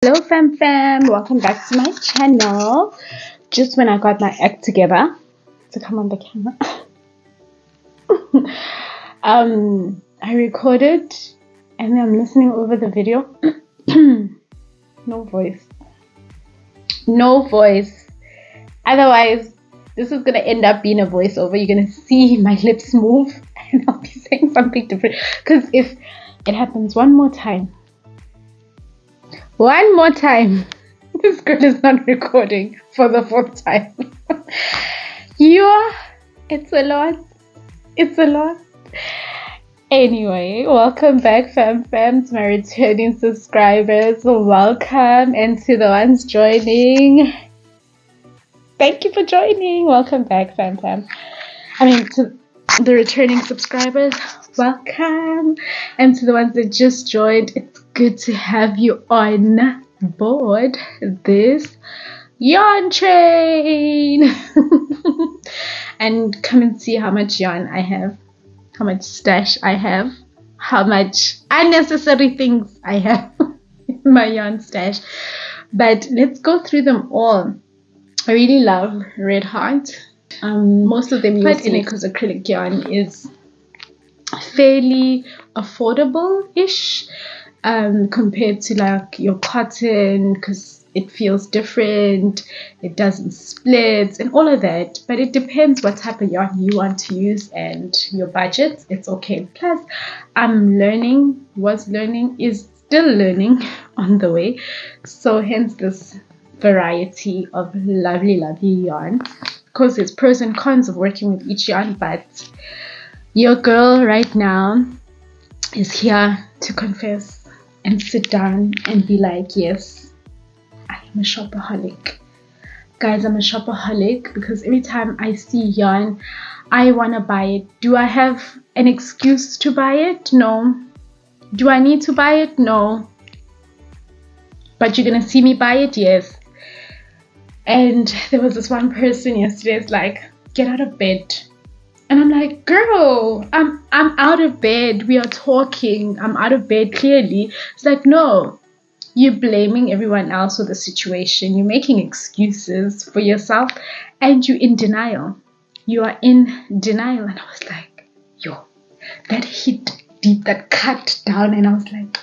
Hello fam, welcome back to my channel. Just when I got my act together to come on the camera, I recorded and then I'm listening over the video. No voice. Otherwise this is gonna end up being a voiceover. You're gonna see my lips move and I'll be saying something different, because if it happens one more time, this girl is not recording for the fourth time. It's a lot. Anyway, welcome back fam to my returning subscribers. Welcome, and to the ones joining, thank you for joining. Welcome back fam. To the returning subscribers, welcome, and to the ones that just joined, it's good to have you on board this yarn train. And come and see how much yarn I have, how much stash I have, how much unnecessary things I have in my yarn stash. But let's go through them all. I really love Red Heart. Most of them use it because acrylic yarn is fairly affordable-ish compared to like your cotton, because it feels different, it doesn't split and all of that. But it depends what type of yarn you want to use and your budget. It's okay. Plus I'm learning, is still learning on the way, so hence this variety of lovely yarn. Of course there's pros and cons of working with each yarn, but your girl right now is here to confess and sit down and be like, yes, I am a shopaholic. Guys, I'm a shopaholic because every time I see yarn, I want to buy it. Do I have an excuse to buy it? No. Do I need to buy it? No. But you're going to see me buy it? Yes. And there was this one person yesterday, it's like, get out of bed. And I'm like, girl, I'm out of bed. We are talking. I'm out of bed, clearly. It's like, no, you're blaming everyone else for the situation. You're making excuses for yourself and you're in denial. You are in denial. And I was like, yo, that hit deep, that cut down. And I was like,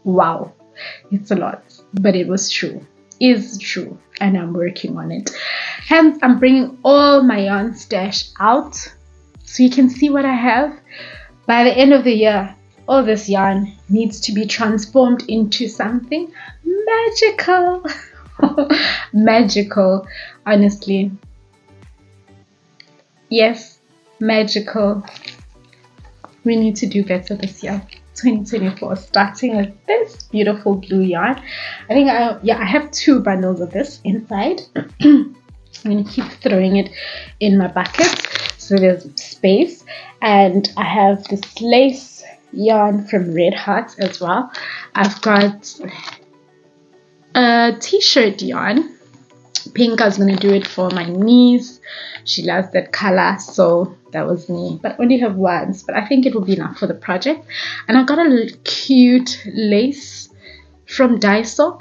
wow, it's a lot. But it was true, is true, and I'm working on it. Hence, I'm bringing all my yarn stash out so you can see what I have. By the end of the year, all this yarn needs to be transformed into something magical. Magical, honestly. Yes, magical. We need to do better this year. 2024, starting with this beautiful blue yarn. I think I have 2 bundles of this inside. I'm going to keep throwing it in my bucket so there's space. And I have this lace yarn from Red Heart as well. I've got a t-shirt yarn, pink. I was going to do it for my niece. She loves that color, so that was me. But I only have once, but I think it will be enough for the project. And I got a cute lace from Daiso.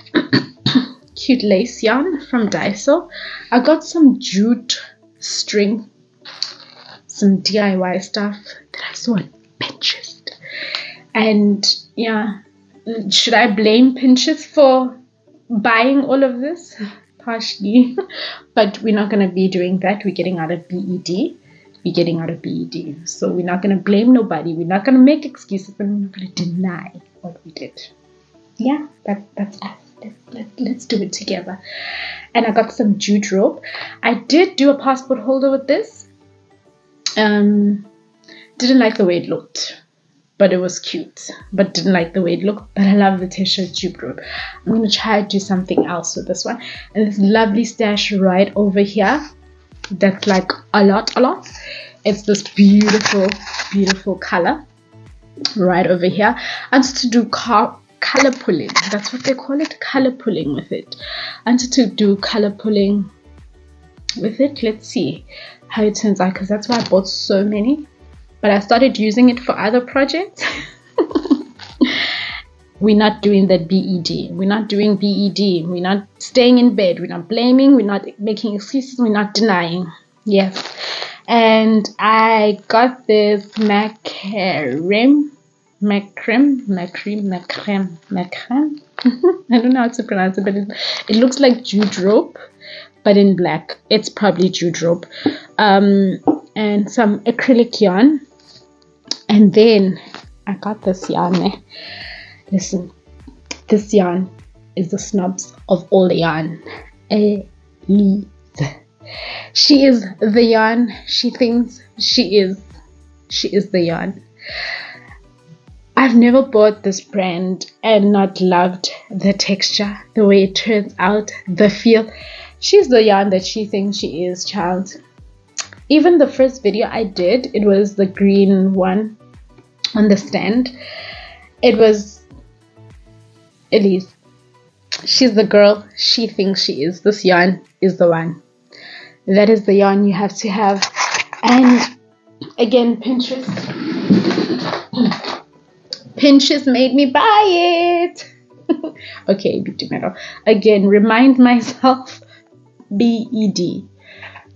Cute lace yarn from Daiso. I got some jute string, some DIY stuff that I saw on Pinterest. And yeah, should I blame Pinterest for buying all of this? Partially, but we're not going to be doing that. We're getting out of B.E.D. So we're not going to blame nobody. We're not going to make excuses, but we're not going to deny what we did. Yeah, that's us. Let's do it together. And I got some jute rope. I did do a passport holder with this. Didn't like the way it looked, but it was cute. But didn't like the way it looked. But I love the t-shirt jute rope. I'm going to try to do something else with this one. And this lovely stash right over here. That's like a lot. It's this beautiful color right over here. I wanted to do color pulling. That's what they call it, color pulling with it. I wanted to do color pulling with it. Let's see how it turns out, because that's why I bought so many. But I started using it for other projects. We're not doing that B.E.D. We're not doing B.E.D. We're not staying in bed. We're not blaming. We're not making excuses. We're not denying. Yes. And I got this macrame. I don't know how to pronounce it, but it looks like jute rope, but in black. It's probably jute rope. And some acrylic yarn. And then I got this yarn. Listen, this yarn is the snobs of all the yarn. Elise. She is the yarn. She thinks she is the yarn. I've never bought this brand and not loved the texture, the way it turns out, the feel. She's the yarn that she thinks she is, child. Even the first video I did, it was the green one on the stand. It was Elise. She's the girl she thinks she is. This yarn is the one. That is the yarn you have to have. And again, Pinterest made me buy it. Okay, again, remind myself, B.E.D.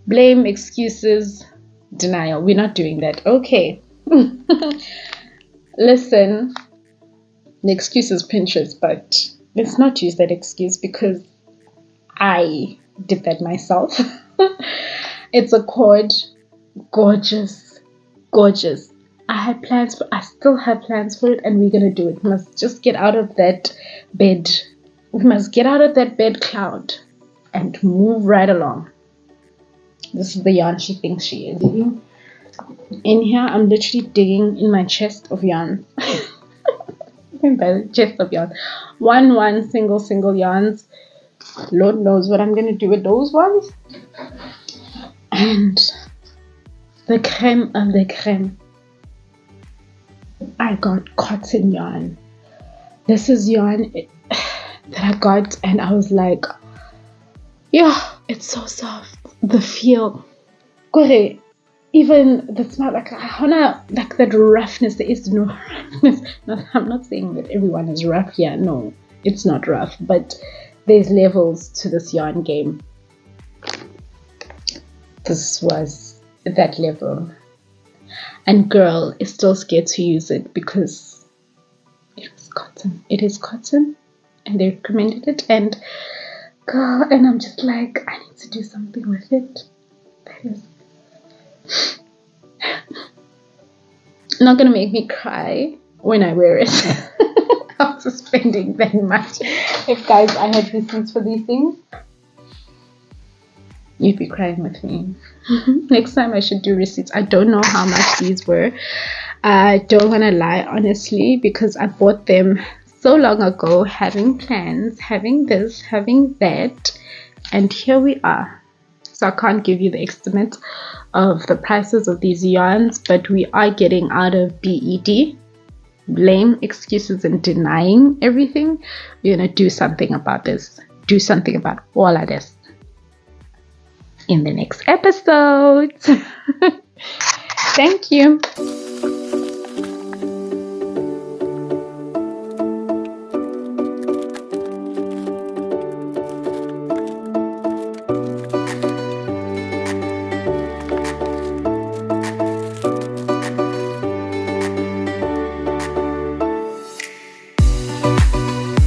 Blame, excuses, denial. We're not doing that. Okay. Listen, the excuse is Pinterest, but let's not use that excuse because I did that myself. It's a cord. Gorgeous. Gorgeous. I still have plans for it, and we're gonna do it. We must just get out of that bed. We must get out of that bed cloud and move right along. This is the yarn she thinks she is. In here, I'm literally digging in my chest of yarn. In the chest of yarn. One single yarns. Lord knows what I'm gonna do with those ones. And the creme of the creme. I got cotton yarn. This is yarn that I got, and I was like, yeah, it's so soft. The feel. Gore, even the smell, like that roughness. There is no roughness. No, I'm not saying that everyone is rough here. No, it's not rough, but there's levels to this yarn game. This was that level. And girl is still scared to use it because it was cotton. It is cotton, and they recommended it. And girl, and I'm just like, I need to do something with it. That is not gonna make me cry when I wear it. After spending that much. If guys, I had receipts for these things, you'd be crying with me. Next time I should do receipts. I don't know how much these were. I don't want to lie, honestly, because I bought them so long ago, having plans, having this, having that, and here we are. So I can't give you the estimate of the prices of these yarns, but we are getting out of B.E.D. blame, excuses, and denying everything. We're gonna do something about this. Do something about all of this in the next episode. Thank you.